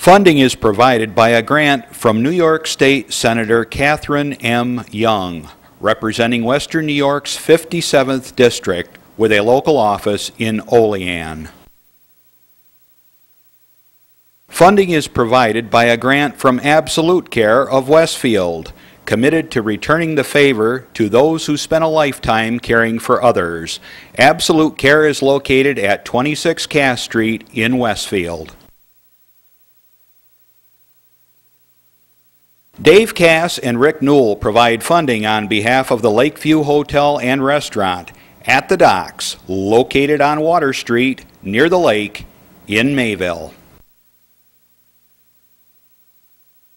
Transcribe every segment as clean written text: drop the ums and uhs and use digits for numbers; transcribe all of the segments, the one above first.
Funding is provided by a grant from New York State Senator Catherine M. Young, representing Western New York's 57th District with a local office in Olean. Funding is provided by a grant from Absolute Care of Westfield, committed to returning the favor to those who spent a lifetime caring for others. Absolute Care is located at 26 Cass Street in Westfield. Dave Cass and Rick Newell provide funding on behalf of the Lakeview Hotel and Restaurant at the Docks, located on Water Street near the lake in Mayville.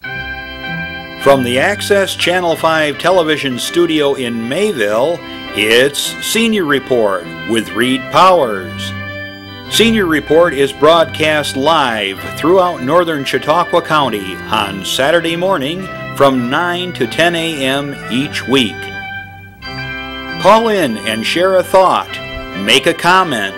From the Access Channel 5 television studio in Mayville, it's Senior Report with Reed Powers. Senior Report is broadcast live throughout northern Chautauqua County on Saturday morning from 9 to 10 a.m. each week. Call in and share a thought, make a comment,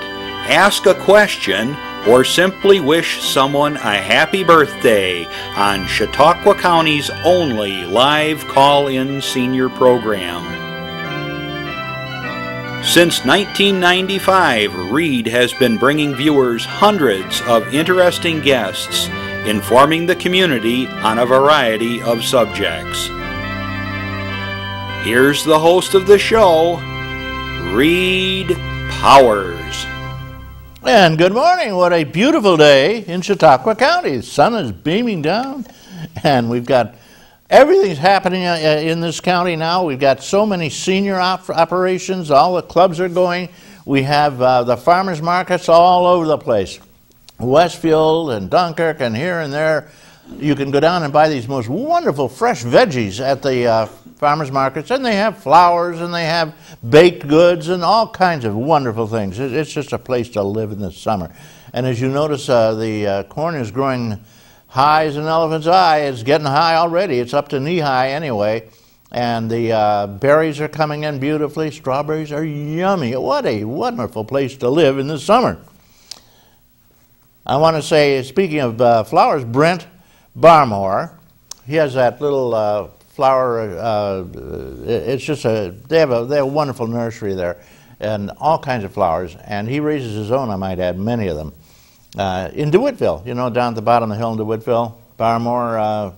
ask a question, or simply wish someone a happy birthday on Chautauqua County's only live call-in senior program. Since 1995, Reed has been bringing viewers hundreds of interesting guests, informing the community on a variety of subjects. Here's the host of the show, Reed Powers. And good morning. What a beautiful day in Chautauqua County. The sun is beaming down, and we've got everything's happening in this county now. We've got so many senior operations. All the clubs are going. We have the farmers markets all over the place. Westfield and Dunkirk and here and there. You can go down and buy these most wonderful fresh veggies at the farmers markets, and they have flowers and they have baked goods and all kinds of wonderful things. It's just a place to live in the summer. And as you notice, the corn is growing high as an elephant's eye. It's getting high already. It's up to knee high anyway. And the berries are coming in beautifully. Strawberries are yummy. What a wonderful place to live in the summer. I want to say, speaking of flowers, Brent Barmore, he has that little flower, it's just they have a wonderful nursery there and all kinds of flowers. And he raises his own, I might add, many of them. In DeWittville, you know, down at the bottom of the hill in DeWittville, Barmore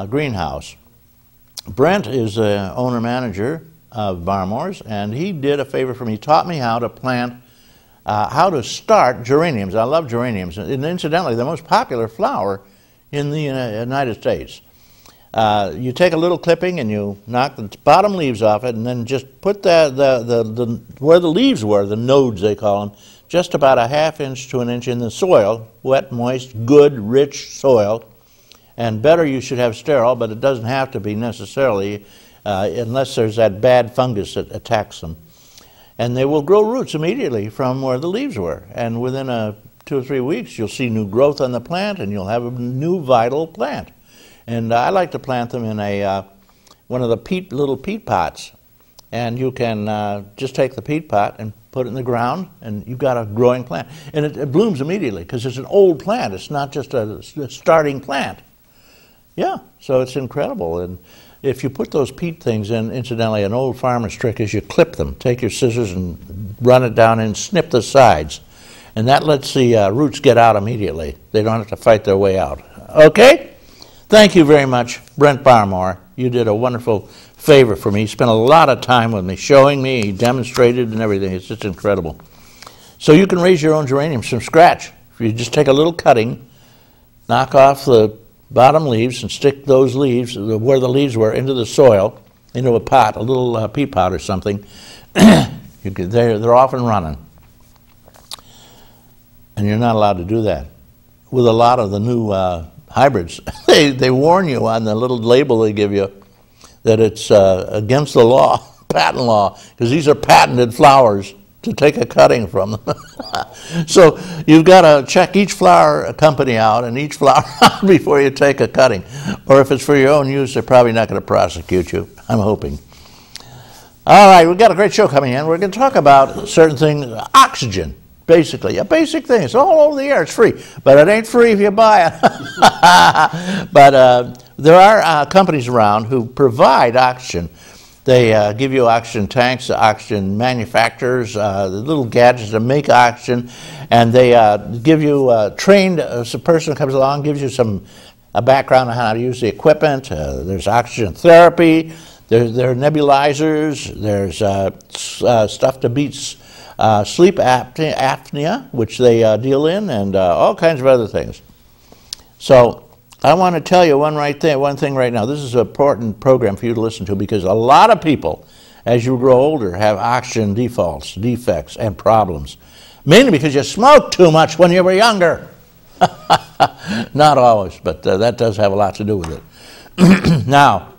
Greenhouse. Brent is the owner-manager of Barmore's, and he did a favor for me. He taught me how to plant, how to start geraniums. I love geraniums, and incidentally, the most popular flower in the United States. You take a little clipping and you knock the bottom leaves off it, and then just put where the leaves were, the nodes they call them, just about a ½ inch to an inch in the soil, wet, moist, good, rich soil. And better you should have sterile, but it doesn't have to be necessarily unless there's that bad fungus that attacks them. And they will grow roots immediately from where the leaves were. And within 2 or 3 weeks, you'll see new growth on the plant, and you'll have a new vital plant. And I like to plant them in one of the little peat pots. And you can just take the peat pot and put it in the ground, and you've got a growing plant. And it blooms immediately because it's an old plant. It's not just a starting plant. Yeah, so it's incredible. And if you put those peat things in, incidentally, an old farmer's trick is you clip them. Take your scissors and run it down and snip the sides. And that lets the roots get out immediately. They don't have to fight their way out. Okay? Thank you very much, Brent Barmore. You did a wonderful favor for me. He spent a lot of time with me, showing me, he demonstrated and everything. It's just incredible. So you can raise your own geraniums from scratch. If you just take a little cutting, knock off the bottom leaves and stick those leaves, where the leaves were, into the soil, into a pot, a little peat pot or something. They're off and running. And you're not allowed to do that. With a lot of the new hybrids, they warn you on the little label they give you that it's against the law, patent law, because these are patented flowers to take a cutting from them. So you've got to check each flower company out and each flower out before you take a cutting. Or if it's for your own use, they're probably not going to prosecute you, I'm hoping. All right, we've got a great show coming in. We're going to talk about certain things, oxygen. basically. A basic thing. It's all over the air. It's free. But it ain't free if you buy it. But there are companies around who provide oxygen. They give you oxygen tanks, oxygen manufacturers, the little gadgets that make oxygen, and they give you trained, a person comes along, gives you a background on how to use the equipment. There's oxygen therapy, there are nebulizers, there's stuff to beat sleep apnea, which they deal in, and all kinds of other things. So I want to tell you one thing right now. This is an important program for you to listen to, because a lot of people, as you grow older, have oxygen defects, and problems. Mainly because you smoked too much when you were younger. Not always, but that does have a lot to do with it. Now,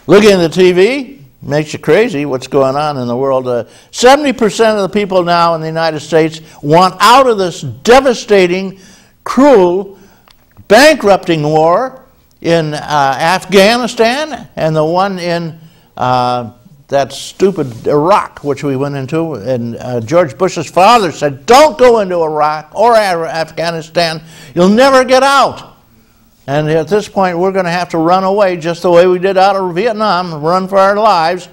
looking at the TV makes you crazy what's going on in the world. 70% of the people now in the United States want out of this devastating, cruel, bankrupting war in Afghanistan, and the one in that stupid Iraq, which we went into. And George Bush's father said, don't go into Iraq or Afghanistan. You'll never get out. And at this point, we're going to have to run away just the way we did out of Vietnam, run for our lives.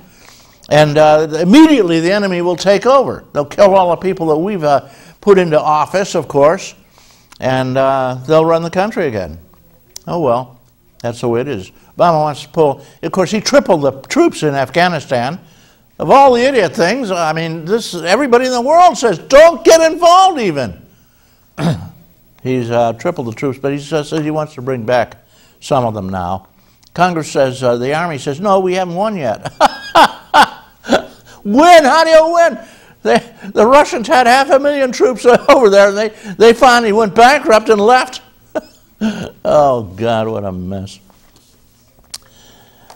And immediately the enemy will take over. They'll kill all the people that we've put into office, of course. And they'll run the country again. Oh, well, that's the way it is. Obama wants to pull, of course, he tripled the troops in Afghanistan. Of all the idiot things, I mean, everybody in the world says, don't get involved even. He's tripled the troops, but he says he wants to bring back some of them now. Congress says, the Army says, no, we haven't won yet. Win? How do you win? The Russians had 500,000 troops over there, and they finally went bankrupt and left. Oh, God, what a mess.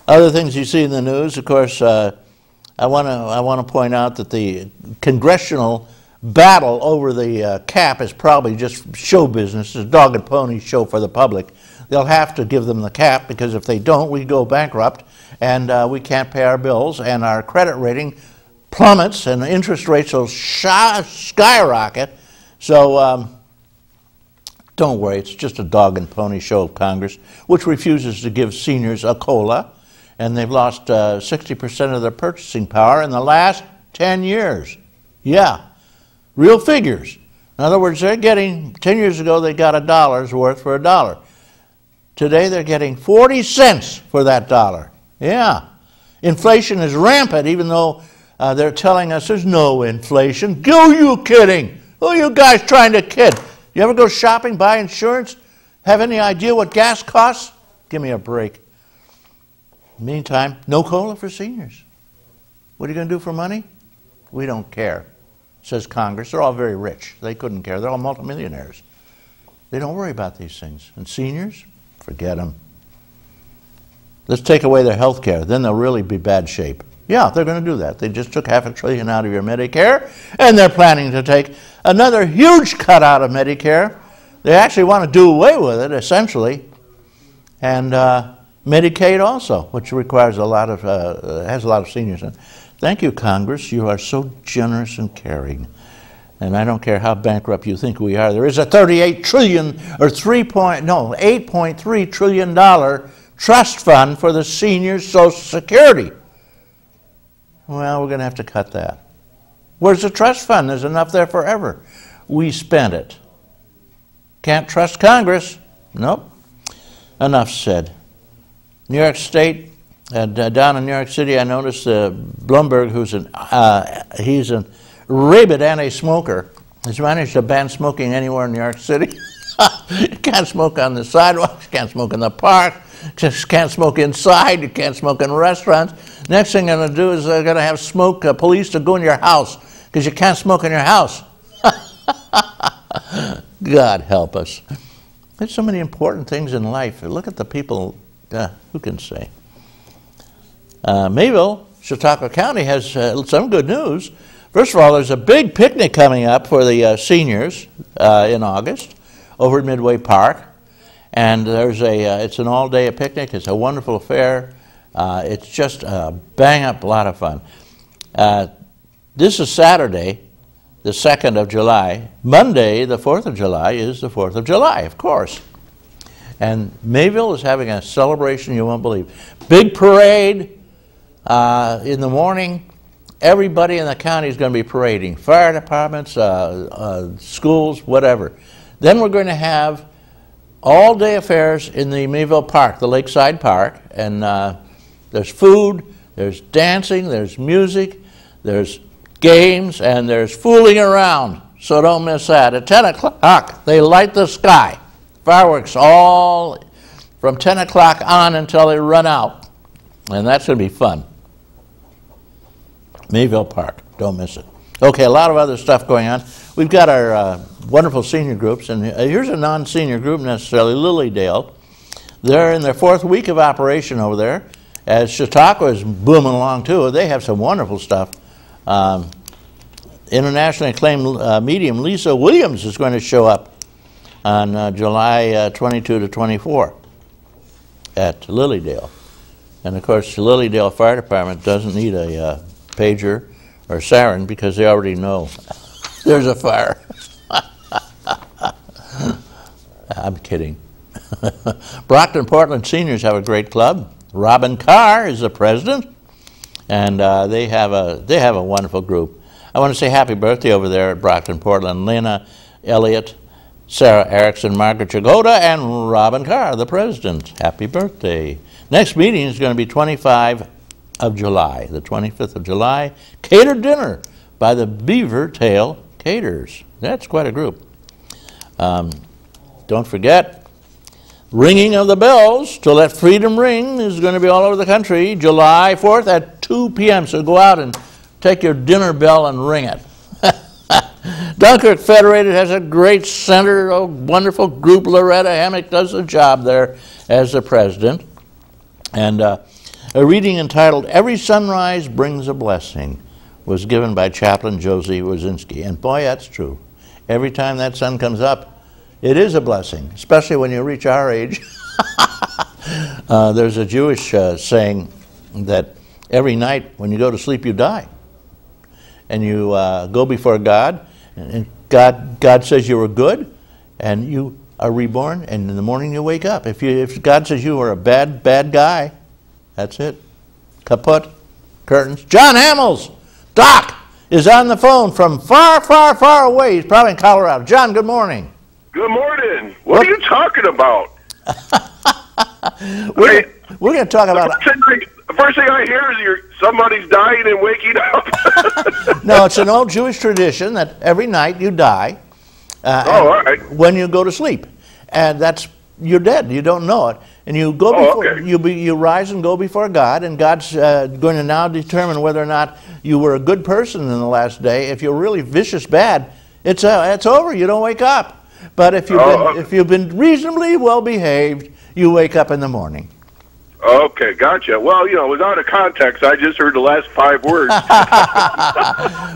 Other things you see in the news, of course, I want to point out that the congressional battle over the cap is probably just show business. It's a dog and pony show for the public. They'll have to give them the cap, because if they don't, we go bankrupt, and we can't pay our bills, and our credit rating plummets, and the interest rates will skyrocket. So don't worry, it's just a dog and pony show of Congress, which refuses to give seniors a COLA, and they've lost 60% of their purchasing power in the last 10 years. Yeah, real figures. In other words, they're getting, 10 years ago they got $1 worth for $1. Today they're getting 40 cents for that dollar. Yeah. Inflation is rampant, even though they're telling us there's no inflation. Who you kidding? Who are you guys trying to kid? You ever go shopping, buy insurance? Have any idea what gas costs? Give me a break. Meantime, no COLA for seniors. What are you going to do for money? We don't care, says Congress. They're all very rich. They couldn't care. They're all multimillionaires. They don't worry about these things. And seniors, forget them. Let's take away their health care. Then they'll really be bad shape. Yeah, they're going to do that. They just took $500 billion out of your Medicare, and they're planning to take another huge cut out of Medicare. They actually want to do away with it, essentially. And Medicaid also, which requires a lot of, has a lot of seniors in it. Thank you, Congress. You are so generous and caring. And I don't care how bankrupt you think we are. There is a $38 trillion, or $8.3 trillion trust fund for the seniors' Social Security. Well, we're going to have to cut that. Where's the trust fund? There's enough there forever. We spent it. Can't trust Congress. Nope. Enough said. New York State, down in New York City, I noticed Bloomberg, he's a rabid anti-smoker, has managed to ban smoking anywhere in New York City. You can't smoke on the sidewalks, you can't smoke in the park, just can't smoke inside, you can't smoke in restaurants. Next thing they're going to do is they're going to have smoke police to go in your house, because you can't smoke in your house. God help us. There's so many important things in life. Look at the people, who can say? Mayville, Chautauqua County has some good news. First of all, there's a big picnic coming up for the seniors in August over at Midway Park. And there's it's an all-day picnic. It's a wonderful affair. It's just a bang-up lot of fun. This is Saturday, the 2nd of July. Monday, the 4th of July, is the 4th of July, of course. And Mayville is having a celebration you won't believe. Big parade in the morning. Everybody in the county is going to be parading. Fire departments, schools, whatever. Then we're going to have all-day affairs in the Mayville Park, the Lakeside Park. And there's food, there's dancing, there's music, there's games, and there's fooling around. So don't miss that. At 10 o'clock, they light the sky. Fireworks all from 10 o'clock on until they run out. And that's going to be fun. Mayville Park, don't miss it. Okay, a lot of other stuff going on. We've got our wonderful senior groups, and here's a non-senior group necessarily, Lilydale. They're in their 4th week of operation over there, as Chautauqua is booming along too. They have some wonderful stuff. Internationally acclaimed medium Lisa Williams is going to show up on July 22 to 24 at Lilydale. And of course, the Lilydale Fire Department doesn't need a pager or siren because they already know there's a fire. I'm kidding. Brockton Portland seniors have a great club. Robin Carr is the president, and they have a wonderful group. I want to say happy birthday over there at Brockton Portland. Lena Elliott, Sarah Erickson, Margaret Jagoda, and Robin Carr, the president. Happy birthday. Next meeting is going to be 25 of July, the 25th of July. Catered dinner by the Beaver Tail Caterers. That's quite a group. Don't forget, ringing of the bells to let freedom ring is going to be all over the country, July 4th at 2 p.m. So go out and take your dinner bell and ring it. Dunkirk Federated has a great center, a wonderful group. Loretta Hammock does the job there as the president. And a reading entitled, Every Sunrise Brings a Blessing, was given by Chaplain Josie Wazinski. And boy, that's true. Every time that sun comes up, it is a blessing, especially when you reach our age. There's a Jewish saying that every night when you go to sleep, you die. And you go before God, and God says you were good, and you are reborn, and in the morning you wake up. If God says you were a bad guy, that's it. Kaput, curtains. John Hamels, Doc, is on the phone from far away. He's probably in Colorado. John, good morning. Good morning. What are you talking about? We're going to talk about... The first thing I hear is somebody's dying and waking up. No, it's an old Jewish tradition that every night you die all right. when you go to sleep. And you're dead. You don't know it. And you go before, you rise and go before God, and God's going to now determine whether or not you were a good person in the last day. If you're really vicious bad, it's over. You don't wake up. But if you've been reasonably well behaved, you wake up in the morning. Okay, gotcha. Well, it was out of context. I just heard the last 5 words.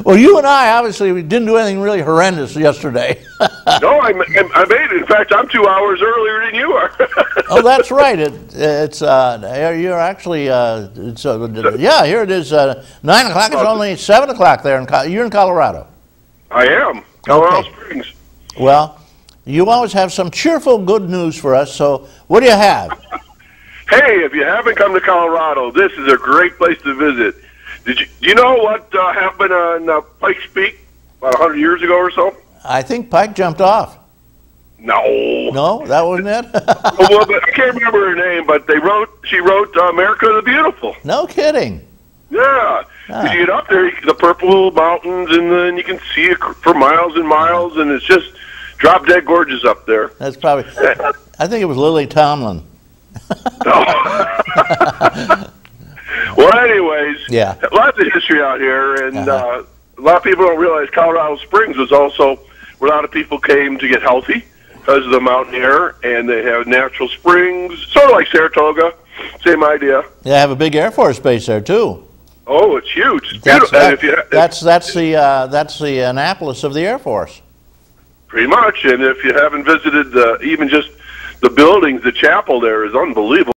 Well, you and I, obviously, we didn't do anything really horrendous yesterday. No, I made it. In fact, I'm 2 hours earlier than you are. Oh, that's right. You're actually, yeah, here it is, 9 o'clock. It's only 7 o'clock there. You're in Colorado. I am. Colorado Springs. Well, you always have some cheerful good news for us, so what do you have? Hey, if you haven't come to Colorado, this is a great place to visit. Do you know what happened on Pikes Peak about 100 years ago or so? I think Pike jumped off. No. No, that wasn't it? Well, I can't remember her name, but she wrote America the Beautiful. No kidding. Yeah. You get up there, the purple mountains, and then you can see it for miles and miles, and it's just drop dead gorgeous up there. That's probably, I think it was Lily Tomlin. Well, anyways, yeah, lots of history out here, and a lot of people don't realize Colorado Springs was also where a lot of people came to get healthy because of the mountain air, and they have natural springs, sort of like Saratoga, same idea. They have a big Air Force base there too. Oh, it's huge. That's the Annapolis of the Air Force. Pretty much, and if you haven't visited even just the buildings, the chapel there is unbelievable.